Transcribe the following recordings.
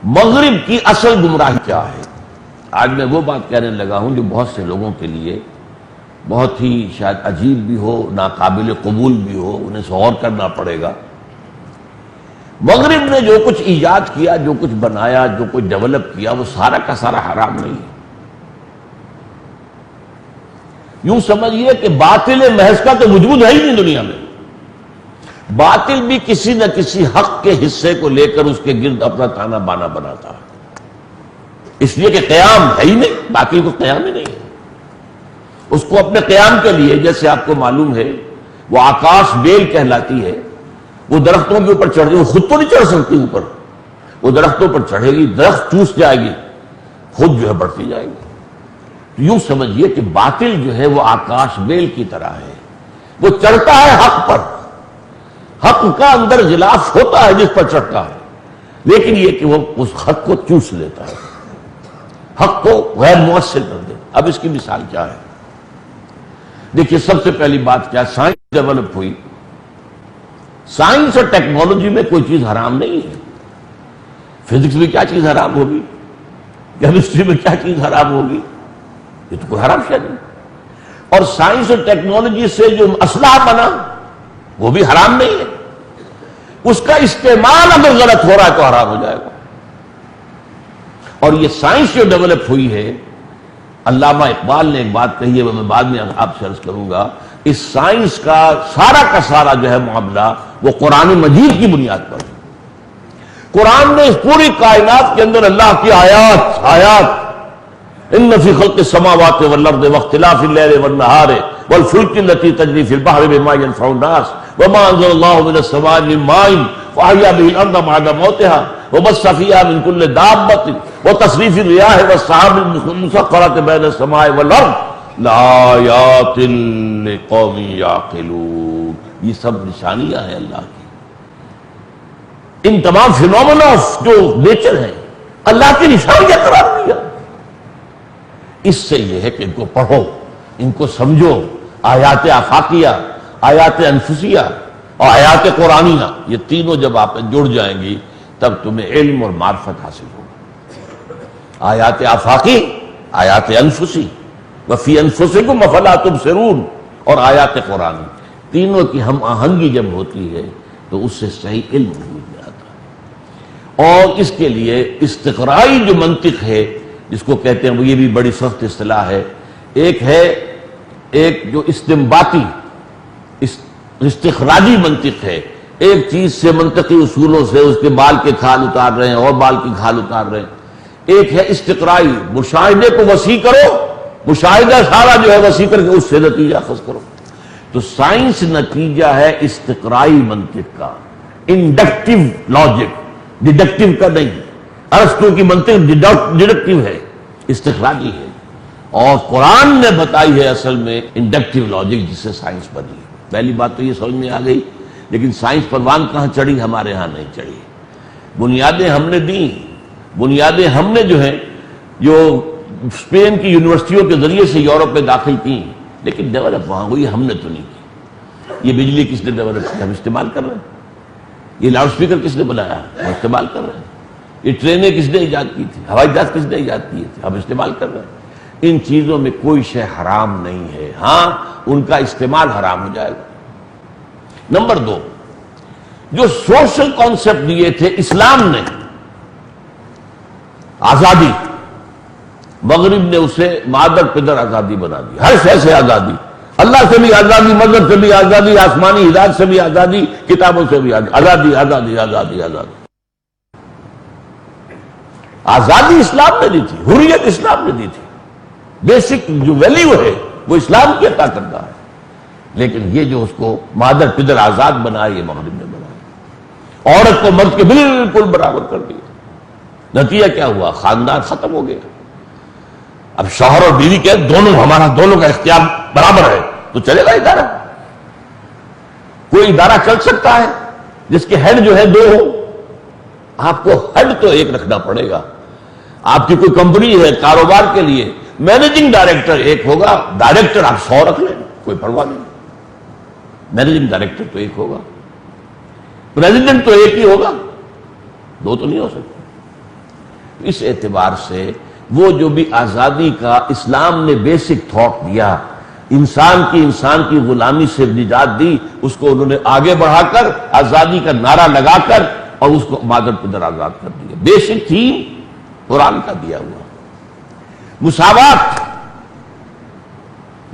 مغرب کی اصل گمراہی کیا ہے؟ آج میں وہ بات کہنے لگا ہوں جو بہت سے لوگوں کے لیے بہت ہی شاید عجیب بھی ہو، ناقابل قبول بھی ہو، انہیں غور کرنا پڑے گا۔ مغرب نے جو کچھ ایجاد کیا، جو کچھ بنایا، جو کچھ ڈیولپ کیا، وہ سارا کا سارا حرام نہیں ہے۔ یوں سمجھیے کہ باطل محض کا تو وجود ہے ہی نہیں دنیا میں۔ باطل بھی کسی نہ کسی حق کے حصے کو لے کر اس کے گرد اپنا تانا بانا بناتا ہے، اس لیے کہ قیام ہے ہی نہیں، باطل کو قیام ہی نہیں ہے۔ اس کو اپنے قیام کے لیے، جیسے آپ کو معلوم ہے، وہ آکاش بیل کہلاتی ہے، وہ درختوں کے اوپر چڑھ گئی، وہ خود تو نہیں چڑھ سکتی اوپر، وہ درختوں پر چڑھے گی، درخت چوس جائے گی، خود جو ہے بڑھتی جائے گی۔ یوں سمجھیے کہ باطل جو ہے وہ آکاش بیل کی طرح ہے، وہ چڑھتا ہے حق پر، حق کا اندر غلاف ہوتا ہے جس پر چڑھتا ہے، لیکن یہ کہ وہ اس حق کو چوس لیتا ہے، حق کو غیر مؤثر کر دے۔ اب اس کی مثال کیا ہے؟ دیکھیے، سب سے پہلی بات کیا، سائنس ڈیولپ ہوئی۔ سائنس اور ٹیکنالوجی میں کوئی چیز حرام نہیں ہے۔ فزکس میں کیا چیز حرام ہوگی؟ کیمسٹری میں کیا چیز حرام ہوگی؟ یہ تو کوئی حرام شے نہیں۔ اور سائنس اور ٹیکنالوجی سے جو اسلحہ بنا وہ بھی حرام نہیں ہے، اس کا استعمال اگر غلط ہو رہا ہے تو حرام ہو جائے گا۔ اور یہ سائنس جو ڈیولپ ہوئی ہے، علامہ اقبال نے ایک بات کہی ہے، وہ میں بعد میں آپ سے عرض کروں گا، اس سائنس کا سارا جو ہے معاملہ وہ قرآن مجید کی بنیاد پر ہے۔ قرآن نے اس پوری کائنات کے اندر اللہ کی آیات ان فی خلق السماوات والارض واختلاف اللیل والنہار والفلک التي تجری فی البحر بما ينفع الناس وما انزل الله من السماء من ماء فاحیا به الارض بعد موتها وبث فيها من كل دابة وتصريف الرياح والسحاب المسخرة بين السماء والارض لآیات لقوم یعقلون۔ یہ سب نشانیاں ہیں اللہ کی، ان تمام فینومنا جو نیچر ہے اللہ کی نشانیاں قرار دیا۔ اس سے یہ ہے کہ ان کو پڑھو، ان کو سمجھو، آیات آفاقیہ، آیات انفسیہ اور آیات قرآنیہ، یہ تینوں جب آپ جڑ جائیں گی تب تمہیں علم اور معرفت حاصل ہوگا۔ آیات آفاقی، آیات انفسی، وفی انفسکم افلا تبصرون، اور آیات قرآنی، تینوں کی ہم آہنگی جب ہوتی ہے تو اس سے صحیح علم میں آتا ہے۔ اور اس کے لیے استقرائی جو منطق ہے جس کو کہتے ہیں، وہ یہ بھی بڑی سخت اصطلاح ہے۔ ایک جو استنباطی استخراجی منطق ہے، ایک چیز سے منطقی اصولوں سے اس کے بال کے کھال اتار رہے ہیں اور بال کی کھال اتار رہے ہیں۔ ایک ہے استقرائی، مشاہدے کو وسیع کرو، مشاہدہ سارا جو ہے وسیع کر کے اس سے نتیجہ اخذ کرو۔ تو سائنس نتیجہ ہے استقرائی منطق کا، انڈکٹیو لاجک، ڈیڈکٹیو کا نہیں۔ ارسطو کی منطق ڈیڈکٹیو ہے، استخراجی ہے، اور قرآن نے بتائی ہے اصل میں انڈکٹیو لاجک، جس سے سائنس بنی۔ پہلی بات تو یہ سمجھ میں آ گئی، لیکن سائنس پروان کہاں چڑھی؟ ہمارے ہاں نہیں چڑھی۔ بنیادیں ہم نے دی، بنیادیں ہم نے جو اسپین کی یونیورسٹیوں کے ذریعے سے یورپ میں داخل کی، لیکن ڈیولپ وہاں ہوئی، ہم نے تو نہیں کی۔ یہ بجلی کس نے ڈیولپ کی؟ ہم استعمال کر رہے ہیں۔ یہ لاؤڈ اسپیکر کس نے بنایا؟ ہم استعمال کر رہے ہیں۔ یہ ٹرینیں کس نے ایجاد کی تھی؟ ہوائی جہاز کس نے ایجاد کیے تھے؟ ہم استعمال کر رہے ہیں۔ ان چیزوں میں کوئی شے حرام نہیں ہے، ہاں ان کا استعمال حرام ہو جائے گا۔ نمبر 2، جو سوشل کانسیپٹ دیے تھے اسلام نے، آزادی، مغرب نے اسے مادر پدر آزادی بنا دی، ہر شے سے آزادی، اللہ سے بھی آزادی، مذہب سے بھی آزادی، آسمانی ہدایت سے بھی آزادی، کتابوں سے بھی آزادی، آزادی آزادی آزادی۔ آزادی اسلام نے دی تھی، حریت اسلام نے دی تھی، بیسک جو ویلیو ہے وہ اسلام کی عطا کرتا ہے، لیکن یہ جو اس کو مادر پدر آزاد بنا، یہ مغرب نے بنایا، عورت کو مرد کے بالکل برابر کر دیا۔ نتیجہ کیا ہوا؟ خاندان ختم ہو گیا۔ اب شوہر اور بیوی کے دونوں کا اختیار برابر ہے تو چلے گا ادارہ؟ کوئی ادارہ چل سکتا ہے جس کے ہیڈ جو ہے 2 ہو؟ آپ کو ہیڈ تو ایک رکھنا پڑے گا۔ آپ کی کوئی کمپنی ہے کاروبار کے لیے، مینیجنگ ڈائریکٹر ایک ہوگا، ڈائریکٹر آپ 100 رکھ لیں، کوئی پرواہ نہیں، مینیجنگ ڈائریکٹر تو ایک ہوگا، پریزیڈنٹ تو ایک ہی ہوگا، 2 تو نہیں ہو سکتے۔ اس اعتبار سے وہ جو بھی آزادی کا اسلام نے بیسک تھاٹ دیا، انسان کی غلامی سے نجات دی، اس کو انہوں نے آگے بڑھا کر آزادی کا نعرہ لگا کر اور اس کو مادر پدر آزاد کر دیا۔ بیسک تھیم قرآن کا دیا ہوا مساوات،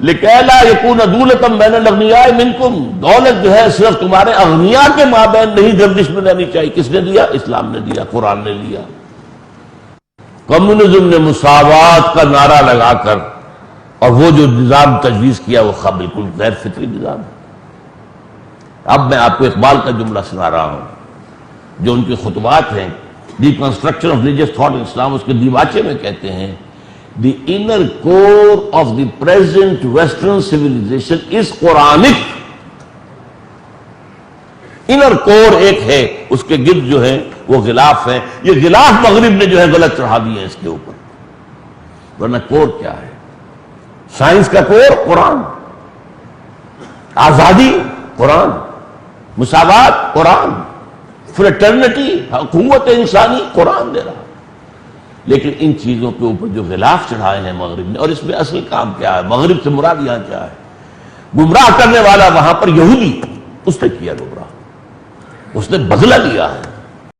لِكَيْ لَا يَكُونَ دُولَةً بَيْنَ الْأَغْنِيَاءِ مِنْكُمْ، دولت جو ہے صرف تمہارے اغنیاء کے مابین نہیں گردش میں رہنی چاہیے۔ کس نے دیا؟ اسلام نے دیا، قرآن نے دیا۔ کمیونزم نے مساوات کا نعرہ لگا کر اور وہ جو نظام تجویز کیا وہ بالکل غیر فطری نظام ہے۔ اب میں آپ کو اقبال کا جملہ سنا رہا ہوں جو ان کے خطبات ہیں، the construction of religious thought in Islam, اس کے دیواچے میں کہتے ہیں the inner core of the present western civilization is Quranic۔ inner core ایک ہے، اس کے گرد جو ہے وہ غلاف ہے، یہ غلاف مغرب نے جو ہے غلط چڑھا دیے ہیں اس کے اوپر، ورنہ کور کیا ہے؟ سائنس کا کور قرآن، آزادی قرآن، مساوات قرآن، فریٹرنٹی قوت انسانی قرآن دے رہا۔ لیکن ان چیزوں کے اوپر جو غلاف چڑھائے ہیں مغرب نے، اور اس میں اصل کام کیا ہے؟ مغرب سے مراد یہاں کیا ہے؟ گمراہ کرنے والا وہاں پر یہودی، اس نے کیا گمراہ، اس نے بدلہ لیا ہے۔